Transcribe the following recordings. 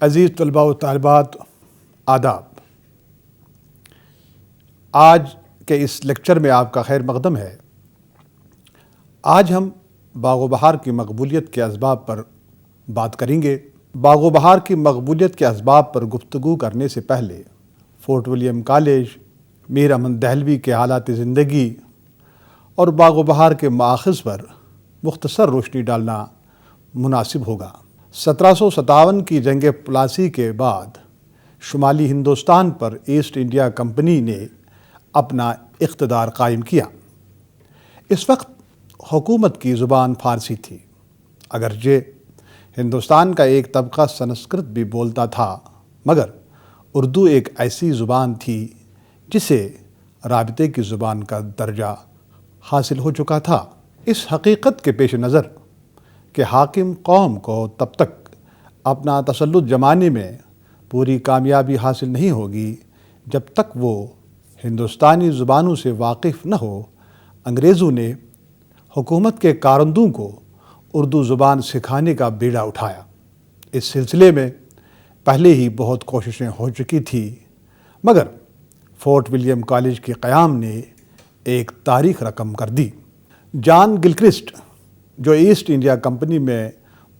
عزیز طلباء و طالبات، آداب۔ آج کے اس لیکچر میں آپ کا خیر مقدم ہے۔ آج ہم باغ و بہار کی مقبولیت کے اسباب پر بات کریں گے۔ باغ و بہار کی مقبولیت کے اسباب پر گفتگو کرنے سے پہلے فورٹ ولیم کالج، میر امن دہلوی کے حالات زندگی اور باغ و بہار کے مآخذ پر مختصر روشنی ڈالنا مناسب ہوگا۔ 1757 کی جنگ پلاسی کے بعد شمالی ہندوستان پر ایسٹ انڈیا کمپنی نے اپنا اقتدار قائم کیا۔ اس وقت حکومت کی زبان فارسی تھی، اگرچہ ہندوستان کا ایک طبقہ سنسکرت بھی بولتا تھا، مگر اردو ایک ایسی زبان تھی جسے رابطے کی زبان کا درجہ حاصل ہو چکا تھا۔ اس حقیقت کے پیش نظر کہ حاکم قوم کو تب تک اپنا تسلط جمانے میں پوری کامیابی حاصل نہیں ہوگی جب تک وہ ہندوستانی زبانوں سے واقف نہ ہو، انگریزوں نے حکومت کے کارندوں کو اردو زبان سکھانے کا بیڑا اٹھایا۔ اس سلسلے میں پہلے ہی بہت کوششیں ہو چکی تھی، مگر فورٹ ولیم کالج کے قیام نے ایک تاریخ رقم کر دی۔ جان گلکرسٹ، جو ایسٹ انڈیا کمپنی میں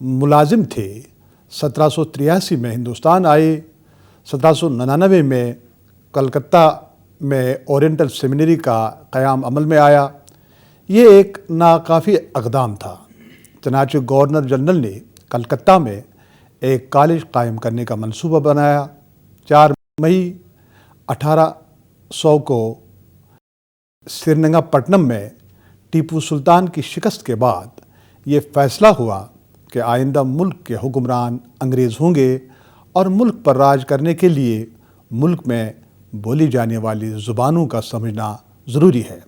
ملازم تھے، 1783 میں ہندوستان آئے۔ 1799 میں کلکتہ میں اورینٹل سیمینری کا قیام عمل میں آیا۔ یہ ایک ناکافی اقدام تھا، چنانچہ گورنر جنرل نے کلکتہ میں ایک کالج قائم کرنے کا منصوبہ بنایا۔ 4 مئی 1800 کو سرینگا پٹنم میں ٹیپو سلطان کی شکست کے بعد یہ فیصلہ ہوا کہ آئندہ ملک کے حکمران انگریز ہوں گے اور ملک پر راج کرنے کے لیے ملک میں بولی جانے والی زبانوں کا سمجھنا ضروری ہے۔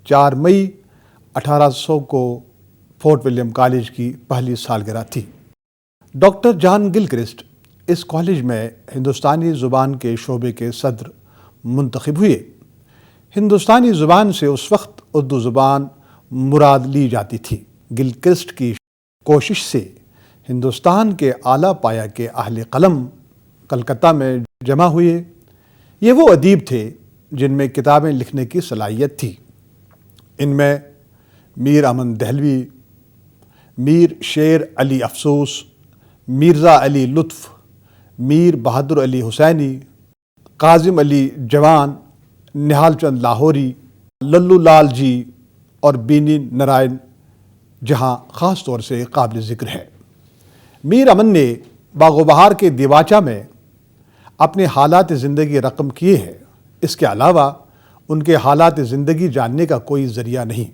4 مئی 1800 کو فورٹ ولیم کالج کی پہلی سالگرہ تھی۔ ڈاکٹر جان گلکرسٹ اس کالج میں ہندوستانی زبان کے شعبے کے صدر منتخب ہوئے۔ ہندوستانی زبان سے اس وقت اردو زبان مراد لی جاتی تھی۔ گلکرسٹ کی کوشش سے ہندوستان کے اعلیٰ پایہ کے اہل قلم کلکتہ میں جمع ہوئے۔ یہ وہ ادیب تھے جن میں کتابیں لکھنے کی صلاحیت تھی۔ ان میں میر امن دہلوی، میر شیر علی افسوس، مرزا علی لطف، میر بہادر علی حسینی، کاظم علی جوان، نہال چند لاہوری، للو لال جی اور بینی نارائن جہاں خاص طور سے قابل ذکر ہے۔ میر امن نے باغ و بہار کے دیباچہ میں اپنے حالات زندگی رقم کیے ہیں۔ اس کے علاوہ ان کے حالات زندگی جاننے کا کوئی ذریعہ نہیں،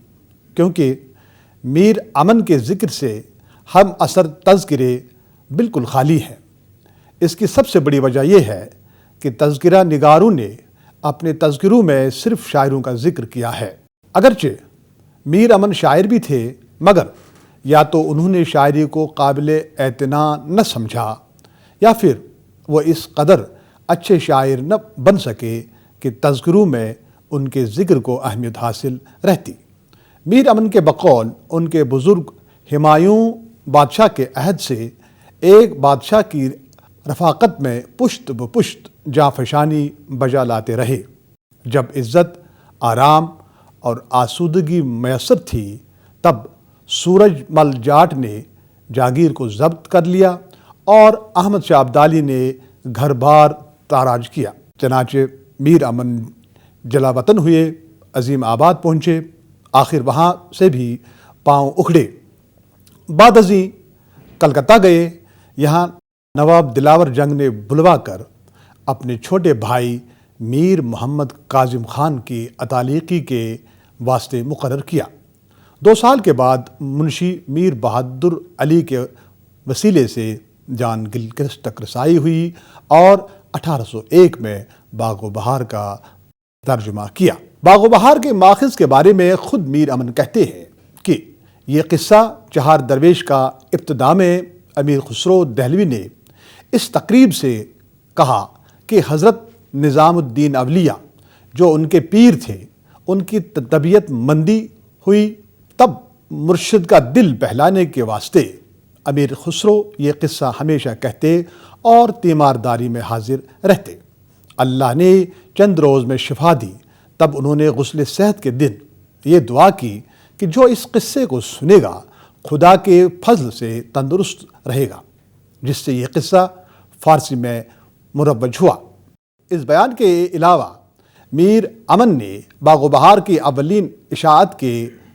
کیونکہ میر امن کے ذکر سے ہم اثر تذکرے بالکل خالی ہیں۔ اس کی سب سے بڑی وجہ یہ ہے کہ تذکرہ نگاروں نے اپنے تذکروں میں صرف شاعروں کا ذکر کیا ہے۔ اگرچہ میر امن شاعر بھی تھے، مگر یا تو انہوں نے شاعری کو قابل اعتناء نہ سمجھا یا پھر وہ اس قدر اچھے شاعر نہ بن سکے کہ تذکروں میں ان کے ذکر کو اہمیت حاصل رہتی۔ میر امن کے بقول ان کے بزرگ ہمایوں بادشاہ کے عہد سے ایک بادشاہ کی رفاقت میں پشت بپشت جانفشانی بجا لاتے رہے۔ جب عزت، آرام اور آسودگی میسر تھی، تب سورج مل جاٹ نے جاگیر کو ضبط کر لیا اور احمد شاہ ابدالی نے گھر بار تاراج کیا۔ چنانچہ میر امن جلا وطن ہوئے، عظیم آباد پہنچے، آخر وہاں سے بھی پاؤں اکھڑے۔ بعد ازیں کلکتہ گئے۔ یہاں نواب دلاور جنگ نے بلوا کر اپنے چھوٹے بھائی میر محمد کاظم خان کی اتالیقی کے واسطے مقرر کیا۔ 2 سال کے بعد منشی میر بہادر علی کے وسیلے سے جان گلکرسٹ تک رسائی ہوئی اور 1801 میں باغ و بہار کا ترجمہ کیا۔ باغ و بہار کے ماخذ کے بارے میں خود میر امن کہتے ہیں کہ یہ قصہ چہار درویش کا ابتدا میں امیر خسرو دہلوی نے اس تقریب سے کہا کہ حضرت نظام الدین اولیاء جو ان کے پیر تھے، ان کی طبیعت مندی ہوئی، تب مرشد کا دل بہلانے کے واسطے امیر خسرو یہ قصہ ہمیشہ کہتے اور تیمارداری میں حاضر رہتے۔ اللہ نے چند روز میں شفا دی، تب انہوں نے غسل صحت کے دن یہ دعا کی کہ جو اس قصے کو سنے گا خدا کے فضل سے تندرست رہے گا، جس سے یہ قصہ فارسی میں مروج ہوا۔ اس بیان کے علاوہ میر امن نے باغ و بہار کی اولین اشاعت کے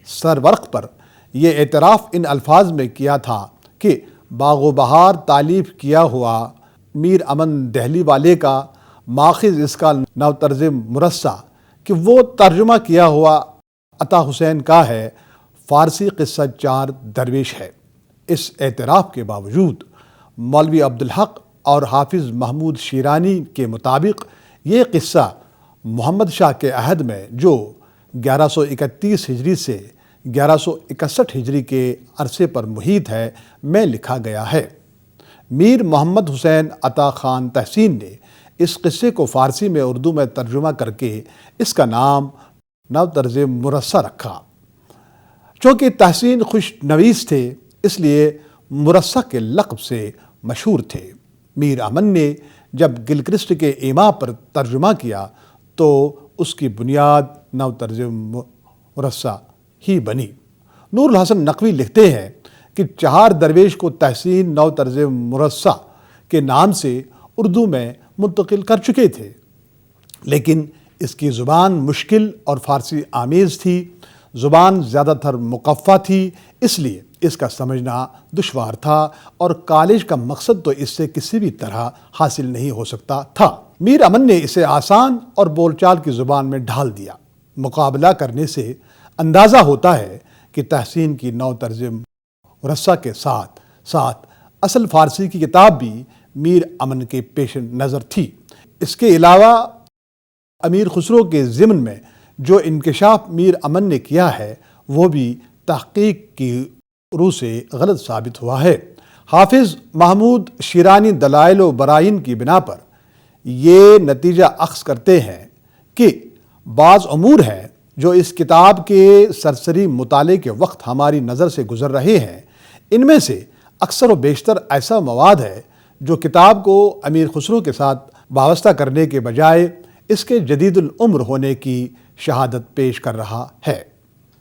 سرورق پر یہ اعتراف ان الفاظ میں کیا تھا کہ باغ و بہار تالیف کیا ہوا میر امن دہلی والے کا ماخذ اس کا نو طرز مرصع کہ وہ ترجمہ کیا ہوا عطا حسین کا ہے، فارسی قصہ چار درویش ہے۔ اس اعتراف کے باوجود مولوی عبدالحق اور حافظ محمود شیرانی کے مطابق یہ قصہ محمد شاہ کے عہد میں جو 1131 ہجری سے 1161 ہجری کے عرصے پر محیط ہے میں لکھا گیا ہے۔ میر محمد حسین عطا خان تحسین نے اس قصے کو فارسی میں اردو میں ترجمہ کر کے اس کا نام نو طرز مرصع رکھا۔ چونکہ تحسین خوش نویس تھے اس لیے مرصع کے لقب سے مشہور تھے۔ میر امن نے جب گلکرسٹ کے ایما پر ترجمہ کیا تو اس کی بنیاد نو طرز مرصع ہی بنی۔ نور الحسن نقوی لکھتے ہیں کہ چہار درویش کو تحسین نو طرز مرصع کے نام سے اردو میں منتقل کر چکے تھے، لیکن اس کی زبان مشکل اور فارسی آمیز تھی، زبان زیادہ تر مقفع تھی، اس لیے اس کا سمجھنا دشوار تھا اور کالج کا مقصد تو اس سے کسی بھی طرح حاصل نہیں ہو سکتا تھا۔ میر امن نے اسے آسان اور بول چال کی زبان میں ڈھال دیا۔ مقابلہ کرنے سے اندازہ ہوتا ہے کہ تحسین کی نو طرز مرصع کے ساتھ ساتھ اصل فارسی کی کتاب بھی میر امن کے پیش نظر تھی۔ اس کے علاوہ امیر خسرو کے ضمن میں جو انکشاف میر امن نے کیا ہے وہ بھی تحقیق کی روح سے غلط ثابت ہوا ہے۔ حافظ محمود شیرانی دلائل و برائن کی بنا پر یہ نتیجہ اخذ کرتے ہیں کہ بعض امور ہیں جو اس کتاب کے سرسری مطالعے کے وقت ہماری نظر سے گزر رہے ہیں، ان میں سے اکثر و بیشتر ایسا مواد ہے جو کتاب کو امیر خسرو کے ساتھ وابستہ کرنے کے بجائے اس کے جدید العمر ہونے کی شہادت پیش کر رہا ہے۔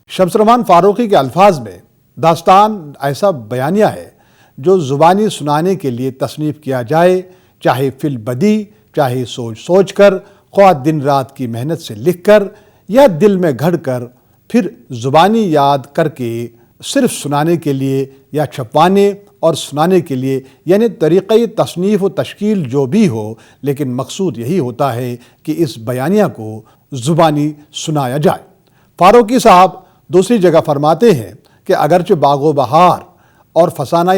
شمس رحمان فاروقی کے الفاظ میں داستان ایسا بیانیہ ہے جو زبانی سنانے کے لیے تصنیف کیا جائے، چاہے فی البدی، چاہے سوچ سوچ کر، خواہ دن رات کی محنت سے لکھ کر یا دل میں گھڑ کر، پھر زبانی یاد کر کے صرف سنانے کے لیے یا چھپوانے اور سنانے کے لیے، یعنی طریقہ تصنیف و تشکیل جو بھی ہو، لیکن مقصود یہی ہوتا ہے کہ اس بیانیہ کو زبانی سنایا جائے۔ فاروقی صاحب دوسری جگہ فرماتے ہیں کہ اگرچہ باغ و بہار اور فسانہ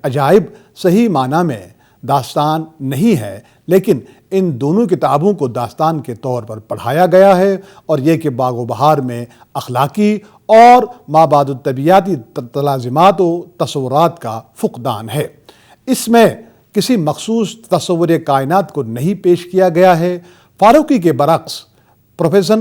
عجائب صحیح معنی میں داستان نہیں ہے، لیکن ان دونوں کتابوں کو داستان کے طور پر پڑھایا گیا ہے، اور یہ کہ باغ و بہار میں اخلاقی اور مابعد الطبیعاتی تلازمات و تصورات کا فقدان ہے۔ اس میں کسی مخصوص تصور کائنات کو نہیں پیش کیا گیا ہے۔ فاروقی کے برعکس پروفیسر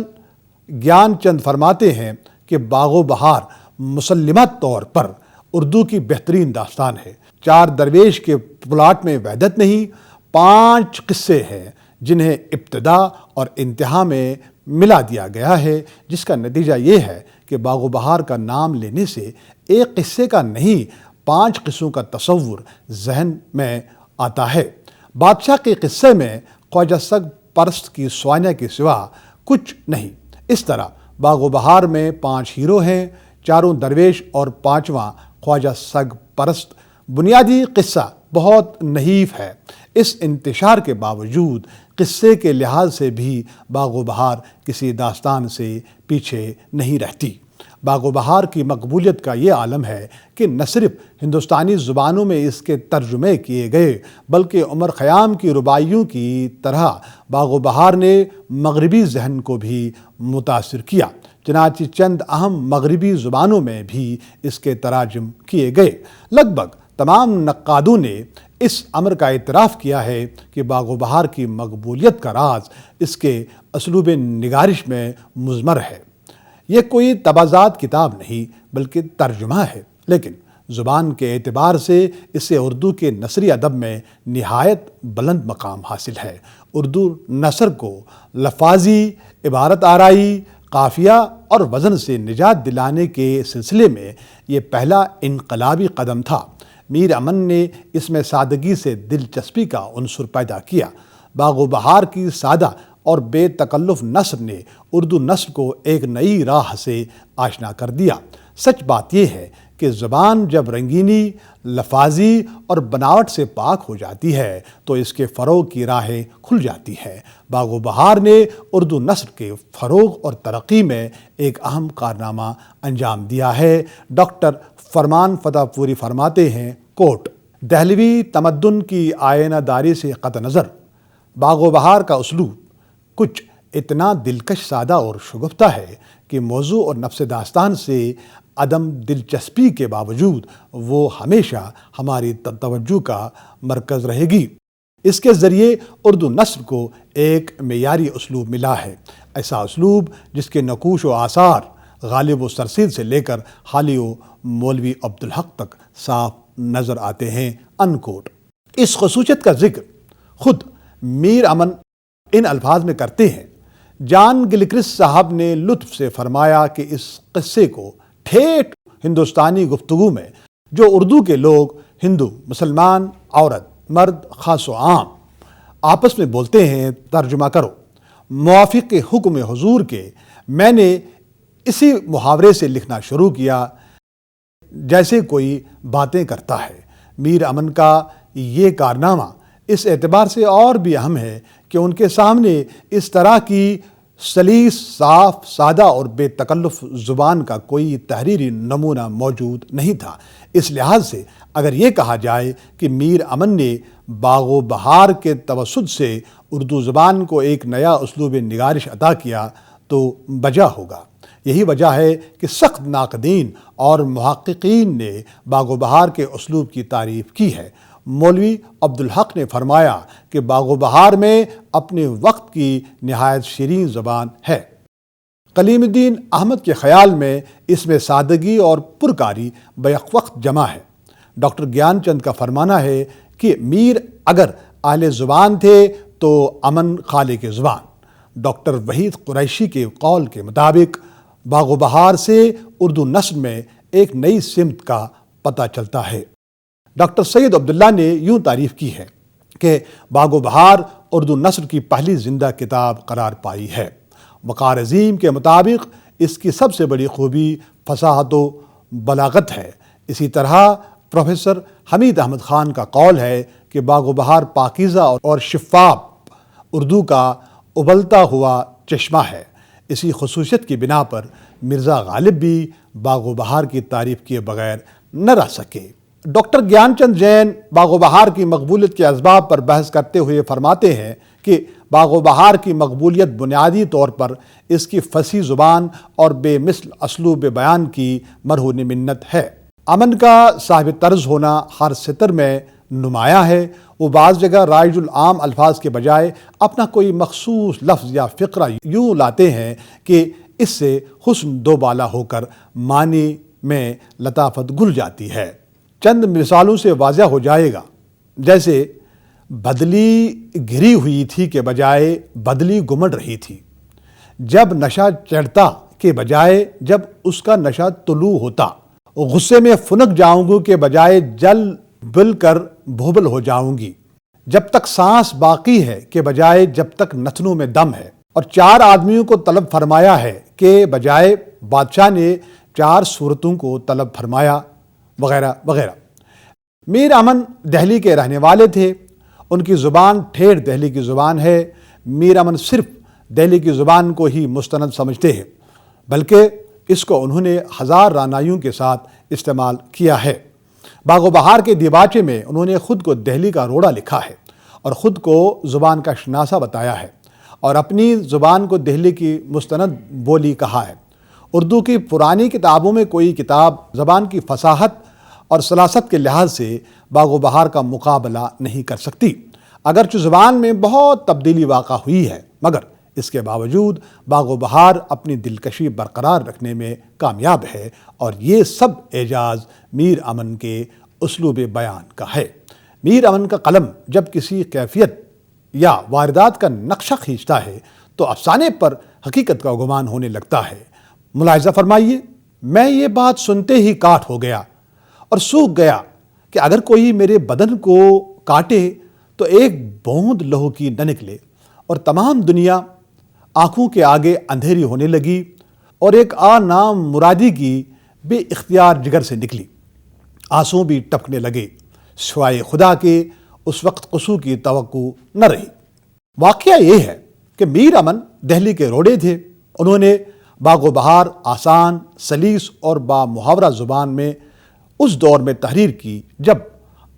گیان چند فرماتے ہیں کہ باغ و بہار مسلمہ طور پر اردو کی بہترین داستان ہے۔ چار درویش کے پلاٹ میں وحدت نہیں، 5 قصے ہیں جنہیں ابتدا اور انتہا میں ملا دیا گیا ہے، جس کا نتیجہ یہ ہے کہ باغ و بہار کا نام لینے سے ایک قصے کا نہیں 5 قصوں کا تصور ذہن میں آتا ہے۔ بادشاہ کے قصے میں خواجہ سگ پرست کی سوانح کے سوا کچھ نہیں۔ اس طرح باغ و بہار میں 5 ہیرو ہیں، چاروں درویش اور 5واں خواجہ سگ پرست۔ بنیادی قصہ بہت نحیف ہے، اس انتشار کے باوجود قصے کے لحاظ سے بھی باغ و بہار کسی داستان سے پیچھے نہیں رہتی۔ باغ و بہار کی مقبولیت کا یہ عالم ہے کہ نہ صرف ہندوستانی زبانوں میں اس کے ترجمے کیے گئے، بلکہ عمر خیام کی رباعیوں کی طرح باغ و بہار نے مغربی ذہن کو بھی متاثر کیا، چنانچہ چند اہم مغربی زبانوں میں بھی اس کے تراجم کیے گئے۔ لگ بھگ تمام نقادوں نے اس امر کا اعتراف کیا ہے کہ باغ و بہار کی مقبولیت کا راز اس کے اسلوب نگارش میں مضمر ہے۔ یہ کوئی تبازات کتاب نہیں بلکہ ترجمہ ہے، لیکن زبان کے اعتبار سے اسے اردو کے نثری ادب میں نہایت بلند مقام حاصل ہے۔ اردو نثر کو لفاظی، عبارت آرائی، قافیہ اور وزن سے نجات دلانے کے سلسلے میں یہ پہلا انقلابی قدم تھا۔ میر امن نے اس میں سادگی سے دلچسپی کا عنصر پیدا کیا۔ باغ و بہار کی سادہ اور بے تکلف نثر نے اردو نثر کو ایک نئی راہ سے آشنا کر دیا۔ سچ بات یہ ہے کہ زبان جب رنگینی، لفاظی اور بناوٹ سے پاک ہو جاتی ہے تو اس کے فروغ کی راہیں کھل جاتی ہیں۔ باغ و بہار نے اردو نثر کے فروغ اور ترقی میں ایک اہم کارنامہ انجام دیا ہے۔ ڈاکٹر فرمان فتح پوری فرماتے ہیں، کوٹ: دہلوی تمدن کی آئینہ داری سے قطع نظر باغ و بہار کا اسلوب کچھ اتنا دلکش، سادہ اور شگفتہ ہے کہ موضوع اور نفس داستان سے عدم دلچسپی کے باوجود وہ ہمیشہ ہماری توجہ کا مرکز رہے گی۔ اس کے ذریعے اردو نثر کو ایک معیاری اسلوب ملا ہے، ایسا اسلوب جس کے نقوش و آثار غالب و سرسید سے لے کر حالی و مولوی عبدالحق تک صاف نظر آتے ہیں۔ انکوٹ۔ اس خصوصیت کا ذکر خود میر امن ان الفاظ میں کرتے ہیں: جان گلکرسٹ صاحب نے لطف سے فرمایا کہ اس قصے کو ٹھیٹھ ہندوستانی گفتگو میں جو اردو کے لوگ، ہندو، مسلمان، عورت، مرد، خاص و عام آپس میں بولتے ہیں، ترجمہ کرو۔ موافق حکم حضور کے میں نے اسی محاورے سے لکھنا شروع کیا جیسے کوئی باتیں کرتا ہے۔ میر امن کا یہ کارنامہ اس اعتبار سے اور بھی اہم ہے کہ ان کے سامنے اس طرح کی سلیس، صاف، سادہ اور بے تکلف زبان کا کوئی تحریری نمونہ موجود نہیں تھا۔ اس لحاظ سے اگر یہ کہا جائے کہ میر امن نے باغ و بہار کے توسط سے اردو زبان کو ایک نیا اسلوب نگارش عطا کیا تو بجا ہوگا۔ یہی وجہ ہے کہ سخت ناقدین اور محققین نے باغ و بہار کے اسلوب کی تعریف کی ہے۔ مولوی عبدالحق نے فرمایا کہ باغ و بہار میں اپنے وقت کی نہایت شیریں زبان ہے۔ کلیم الدین احمد کے خیال میں اس میں سادگی اور پرکاری بیک وقت جمع ہے۔ ڈاکٹر گیان چند کا فرمانا ہے کہ میر اگر اہل زبان تھے تو امن خالق زبان۔ ڈاکٹر وحید قریشی کے قول کے مطابق باغ و بہار سے اردو نثر میں ایک نئی سمت کا پتہ چلتا ہے۔ ڈاکٹر سید عبداللہ نے یوں تعریف کی ہے کہ باغ و بہار اردو نثر کی پہلی زندہ کتاب قرار پائی ہے۔ وقار عظیم کے مطابق اس کی سب سے بڑی خوبی فصاحت و بلاغت ہے۔ اسی طرح پروفیسر حمید احمد خان کا قول ہے کہ باغ و بہار پاکیزہ اور شفاف اردو کا ابلتا ہوا چشمہ ہے۔ اسی خصوصیت کی بنا پر مرزا غالب بھی باغ و بہار کی تعریف کیے بغیر نہ رہ سکے۔ ڈاکٹر گیان چند جین باغ و بہار کی مقبولیت کے اسباب پر بحث کرتے ہوئے فرماتے ہیں کہ باغ و بہار کی مقبولیت بنیادی طور پر اس کی فصیح زبان اور بے مثل اسلوب بیان کی مرہون منت ہے۔ امن کا صاحب طرز ہونا ہر سطر میں نمایاں ہے۔ وہ بعض جگہ رائج العام الفاظ کے بجائے اپنا کوئی مخصوص لفظ یا فقرہ یوں لاتے ہیں کہ اس سے حسن دوبالا ہو کر معنی میں لطافت گھل جاتی ہے۔ چند مثالوں سے واضح ہو جائے گا، جیسے بدلی گھری ہوئی تھی کے بجائے بدلی گمڑ رہی تھی، جب نشہ چڑھتا کے بجائے جب اس کا نشہ طلوع ہوتا، غصے میں فنک جاؤں گی کے بجائے جل بل کر بھوبل ہو جاؤں گی، جب تک سانس باقی ہے کے بجائے جب تک نتنوں میں دم ہے، اور 4 آدمیوں کو طلب فرمایا ہے کے بجائے بادشاہ نے 4 صورتوں کو طلب فرمایا، وغیرہ وغیرہ۔ میر امن دہلی کے رہنے والے تھے۔ ان کی زبان ٹھیٹھ دہلی کی زبان ہے۔ میر امن صرف دہلی کی زبان کو ہی مستند سمجھتے ہیں، بلکہ اس کو انہوں نے ہزار رعنائیوں کے ساتھ استعمال کیا ہے۔ باغ و بہار کے دیباچے میں انہوں نے خود کو دہلی کا روڑا لکھا ہے اور خود کو زبان کا شناسہ بتایا ہے اور اپنی زبان کو دہلی کی مستند بولی کہا ہے۔ اردو کی پرانی کتابوں میں کوئی کتاب زبان کی فصاحت اور سلاست کے لحاظ سے باغ و بہار کا مقابلہ نہیں کر سکتی۔ اگرچہ زبان میں بہت تبدیلی واقع ہوئی ہے، مگر اس کے باوجود باغ و بہار اپنی دلکشی برقرار رکھنے میں کامیاب ہے، اور یہ سب اعجاز میر امن کے اسلوب بیان کا ہے۔ میر امن کا قلم جب کسی کیفیت یا واردات کا نقشہ کھینچتا ہے تو افسانے پر حقیقت کا گمان ہونے لگتا ہے۔ ملاحظہ فرمائیے، میں یہ بات سنتے ہی کاٹ ہو گیا اور سوکھ گیا کہ اگر کوئی میرے بدن کو کاٹے تو ایک بوند لہو کی نہ نکلے، اور تمام دنیا آنکھوں کے آگے اندھیری ہونے لگی، اور ایک نام مرادی کی بے اختیار جگر سے نکلی۔ آنسو بھی ٹپکنے لگے، سوائے خدا کے اس وقت قصو کی توقع نہ رہی۔ واقعہ یہ ہے کہ میر امن دہلی کے روڑے تھے۔ انہوں نے باغ و بہار آسان، سلیس اور با محاورہ زبان میں اس دور میں تحریر کی جب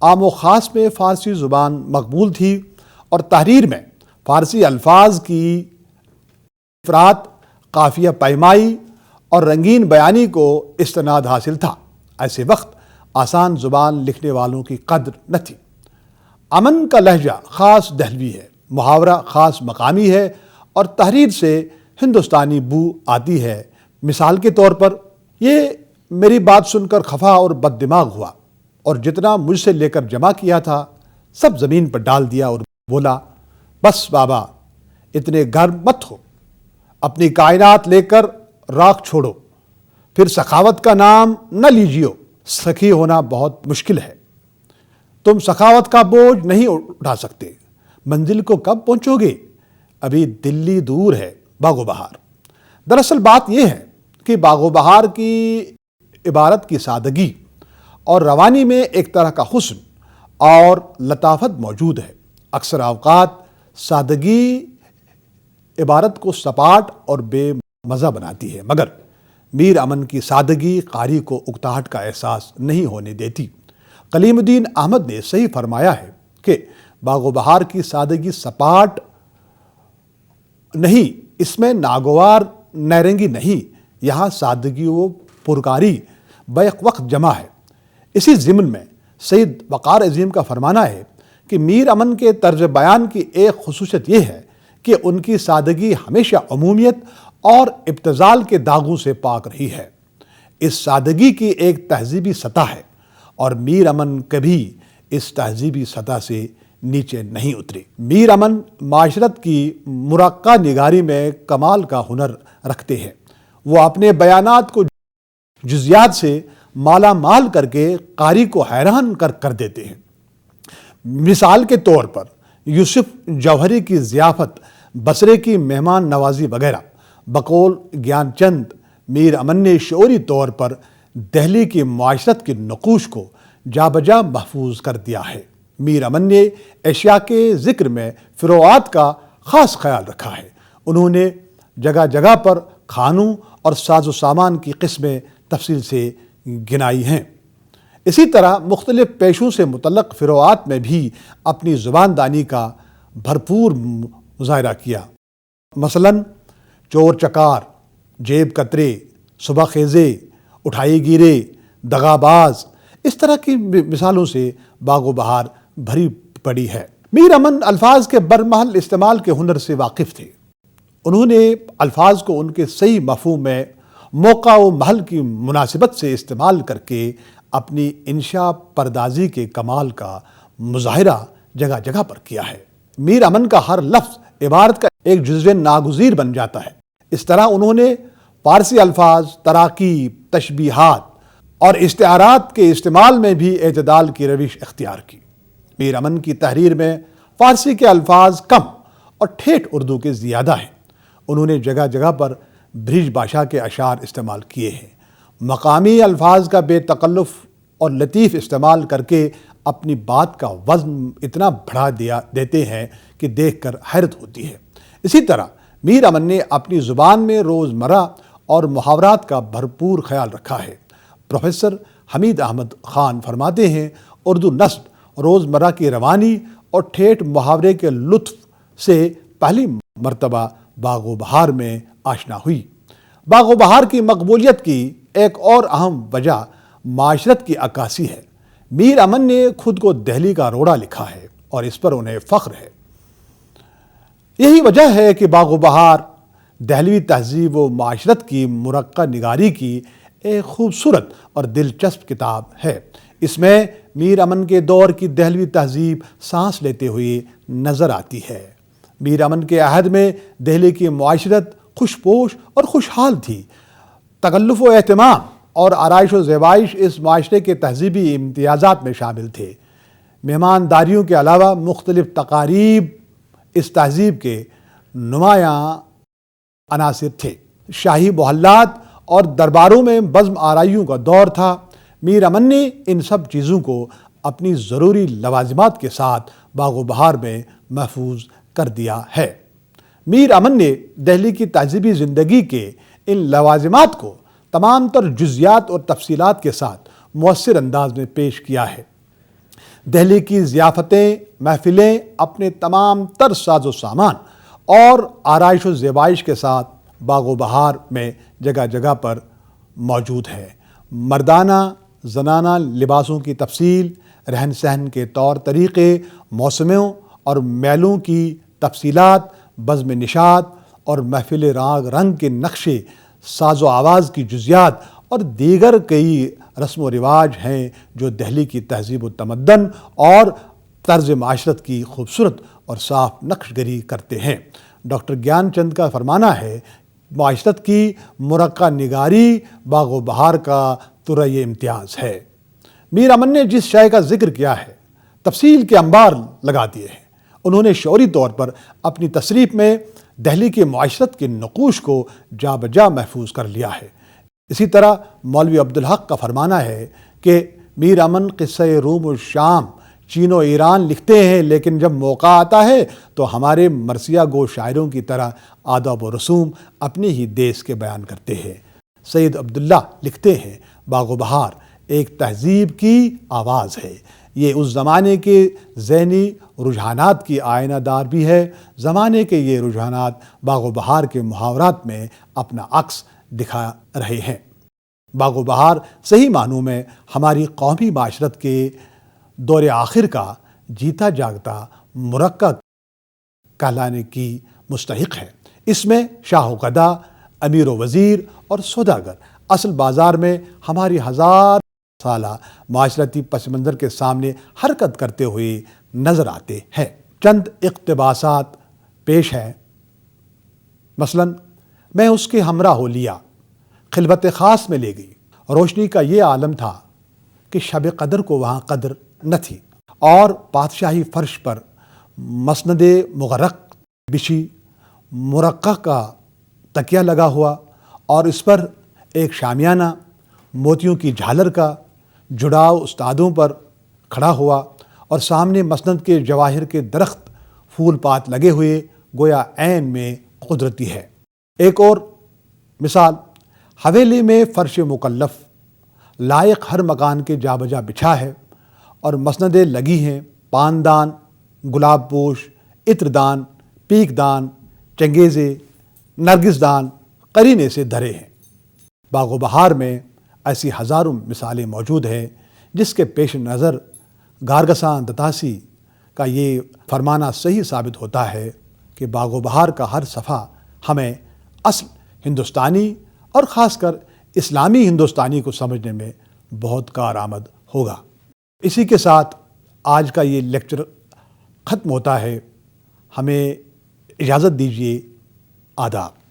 عام و خاص میں فارسی زبان مقبول تھی، اور تحریر میں فارسی الفاظ کی افراد، قافیہ پیمائی اور رنگین بیانی کو استناد حاصل تھا۔ ایسے وقت آسان زبان لکھنے والوں کی قدر نہ تھی۔ امن کا لہجہ خاص دہلوی ہے، محاورہ خاص مقامی ہے، اور تحریر سے ہندوستانی بو آتی ہے۔ مثال کے طور پر، یہ میری بات سن کر خفا اور بد دماغ ہوا، اور جتنا مجھ سے لے کر جمع کیا تھا سب زمین پر ڈال دیا اور بولا، بس بابا اتنے گرم مت ہو، اپنی کائنات لے کر راکھ چھوڑو، پھر سخاوت کا نام نہ لیجیو، سخی ہونا بہت مشکل ہے، تم سخاوت کا بوجھ نہیں اٹھا سکتے، منزل کو کب پہنچو گے، ابھی دلی دور ہے۔ باغ و بہار۔ دراصل بات یہ ہے کہ باغ و بہار کی عبارت کی سادگی اور روانی میں ایک طرح کا حسن اور لطافت موجود ہے۔ اکثر اوقات سادگی عبارت کو سپاٹ اور بے مزہ بناتی ہے، مگر میر امن کی سادگی قاری کو اکتاہٹ کا احساس نہیں ہونے دیتی۔ کلیم الدین احمد نے صحیح فرمایا ہے کہ باغ و بہار کی سادگی سپاٹ نہیں، اس میں ناگوار نیرنگی نہیں، یہاں سادگی و پرکاری بیک وقت جمع ہے۔ اسی ضمن میں سید وقار عظیم کا فرمانا ہے کہ میر امن کے طرز بیان کی ایک خصوصیت یہ ہے کہ ان کی سادگی ہمیشہ عمومیت اور ابتذال کے داغوں سے پاک رہی ہے۔ اس سادگی کی ایک تہذیبی سطح ہے، اور میر امن کبھی اس تہذیبی سطح سے نیچے نہیں اترے۔ میر امن معاشرت کی مرقع نگاری میں کمال کا ہنر رکھتے ہیں۔ وہ اپنے بیانات کو جزیات سے مالا مال کر کے قاری کو حیران کر دیتے ہیں۔ مثال کے طور پر یوسف جوہری کی ضیافت، بصرے کی مہمان نوازی وغیرہ۔ بقول گیان چند، میر امن نے شعوری طور پر دہلی کی معاشرت کی نقوش کو جا بجا محفوظ کر دیا ہے۔ میر امن نے اشیاء کے ذکر میں فروعات کا خاص خیال رکھا ہے۔ انہوں نے جگہ جگہ پر کھانوں اور ساز و سامان کی قسمیں تفصیل سے گنائی ہیں۔ اسی طرح مختلف پیشوں سے متعلق فروعات میں بھی اپنی زبان دانی کا بھرپور مظاہرہ کیا۔ مثلاً چور چکار، جیب کترے، صبح خیزے، اٹھائی گیرے، دغاباز، اس طرح کی مثالوں سے باغ و بہار بھری پڑی ہے۔ میر امن الفاظ کے برمحل استعمال کے ہنر سے واقف تھے۔ انہوں نے الفاظ کو ان کے صحیح مفہوم میں موقع و محل کی مناسبت سے استعمال کر کے اپنی انشاء پردازی کے کمال کا مظاہرہ جگہ جگہ پر کیا ہے۔ میر امن کا ہر لفظ عبارت کا ایک جزو ناگزیر بن جاتا ہے۔ اس طرح انہوں نے فارسی الفاظ، تراکیب، تشبیہات اور استعارات کے استعمال میں بھی اعتدال کی روش اختیار کی۔ میر امن کی تحریر میں فارسی کے الفاظ کم اور ٹھیٹھ اردو کے زیادہ ہیں۔ انہوں نے جگہ جگہ پر برج بھاشا کے اشعار استعمال کیے ہیں۔ مقامی الفاظ کا بے تکلف اور لطیف استعمال کر کے اپنی بات کا وزن اتنا بڑھا دیتے ہیں کہ دیکھ کر حیرت ہوتی ہے۔ اسی طرح میر امن نے اپنی زبان میں روزمرہ اور محاورات کا بھرپور خیال رکھا ہے۔ پروفیسر حمید احمد خان فرماتے ہیں، اردو نثر روزمرہ کی روانی اور ٹھیٹھ محاورے کے لطف سے پہلی مرتبہ باغ و بہار میں آشنا ہوئی۔ باغ و بہار کی مقبولیت کی ایک اور اہم وجہ معاشرت کی عکاسی ہے۔ میر امن نے خود کو دہلی کا روڑا لکھا ہے اور اس پر انہیں فخر ہے۔ یہی وجہ ہے کہ باغ و بہار دہلوی تہذیب و معاشرت کی مرقع نگاری کی ایک خوبصورت اور دلچسپ کتاب ہے۔ اس میں میر امن کے دور کی دہلوی تہذیب سانس لیتے ہوئے نظر آتی ہے۔ میر امن کے عہد میں دہلی کی معاشرت خوش پوش اور خوشحال تھی۔ تکلف و اہتمام اور آرائش و زیبائش اس معاشرے کے تہذیبی امتیازات میں شامل تھے۔ مہمانداریوں کے علاوہ مختلف تقاریب اس تہذیب کے نمایاں عناصر تھے۔ شاہی محلات اور درباروں میں بزم آرائیوں کا دور تھا۔ میر امن نے ان سب چیزوں کو اپنی ضروری لوازمات کے ساتھ باغ و بہار میں محفوظ کر دیا ہے۔ میر امن نے دہلی کی تہذیبی زندگی کے ان لوازمات کو تمام تر جزیات اور تفصیلات کے ساتھ مؤثر انداز میں پیش کیا ہے۔ دہلی کی ضیافتیں، محفلیں اپنے تمام تر ساز و سامان اور آرائش و زیبائش کے ساتھ باغ و بہار میں جگہ جگہ پر موجود ہے۔ مردانہ، زنانہ لباسوں کی تفصیل، رہن سہن کے طور طریقے، موسموں اور میلوں کی تفصیلات، بزم نشاط اور محفل راگ رنگ کے نقشے، ساز و آواز کی جزیات اور دیگر کئی رسم و رواج ہیں جو دہلی کی تہذیب و تمدن اور طرز معاشرت کی خوبصورت اور صاف نقش گری کرتے ہیں۔ ڈاکٹر گیان چند کا فرمانا ہے، معاشرت کی مرقع نگاری باغ و بہار کا طرۂ امتیاز ہے۔ میر امن نے جس شے کا ذکر کیا ہے، تفصیل کے انبار لگا دیے ہیں۔ انہوں نے شعوری طور پر اپنی تصریف میں دہلی کے معاشرت کے نقوش کو جا بجا محفوظ کر لیا ہے۔ اسی طرح مولوی عبدالحق کا فرمانا ہے کہ میر امن قصہ روم و شام، چین و ایران لکھتے ہیں، لیکن جب موقع آتا ہے تو ہمارے مرثیہ گو شاعروں کی طرح آداب و رسوم اپنے ہی دیس کے بیان کرتے ہیں۔ سید عبداللہ لکھتے ہیں، باغ و بہار ایک تہذیب کی آواز ہے۔ یہ اس زمانے کے ذہنی رجحانات کی آئینہ دار بھی ہے۔ زمانے کے یہ رجحانات باغ و بہار کے محاورات میں اپنا عکس دکھا رہے ہیں۔ باغ و بہار صحیح معنوں میں ہماری قومی معاشرت کے دور آخر کا جیتا جاگتا مرقع کہلانے کی مستحق ہے۔ اس میں شاہ و گدا، امیر و وزیر اور سوداگر اصل بازار میں ہماری ہزار سالہ معاشرتی پس منظر کے سامنے حرکت کرتے ہوئے نظر آتے ہیں۔ چند اقتباسات پیش ہیں۔ مثلاً، میں اس کے ہمراہ ہو لیا، خلوت خاص میں لے گئی۔ روشنی کا یہ عالم تھا کہ شب قدر کو وہاں قدر نہ تھی، اور بادشاہی فرش پر مسند مغرق بچھی، مرقع کا تکیہ لگا ہوا، اور اس پر ایک شامیانہ موتیوں کی جھالر کا جڑاؤ استادوں پر کھڑا ہوا، اور سامنے مسند کے جواہر کے درخت پھول پات لگے ہوئے، گویا عین میں قدرتی ہے۔ ایک اور مثال، حویلی میں فرش مکلف لائق ہر مکان کے جا بجا بچھا ہے، اور مسندیں لگی ہیں، پاندان، گلاب پوش، عطر دان، پیک دان، چنگیزے، نرگس دان قرینے سے دھرے ہیں۔ باغ و بہار میں ایسی ہزاروں مثالیں موجود ہیں، جس کے پیش نظر گارگساں دتاسی کا یہ فرمانا صحیح ثابت ہوتا ہے کہ باغ و بہار کا ہر صفحہ ہمیں اصل ہندوستانی اور خاص کر اسلامی ہندوستانی کو سمجھنے میں بہت کارآمد ہوگا۔ اسی کے ساتھ آج کا یہ لیکچر ختم ہوتا ہے۔ ہمیں اجازت دیجیے۔ آداب۔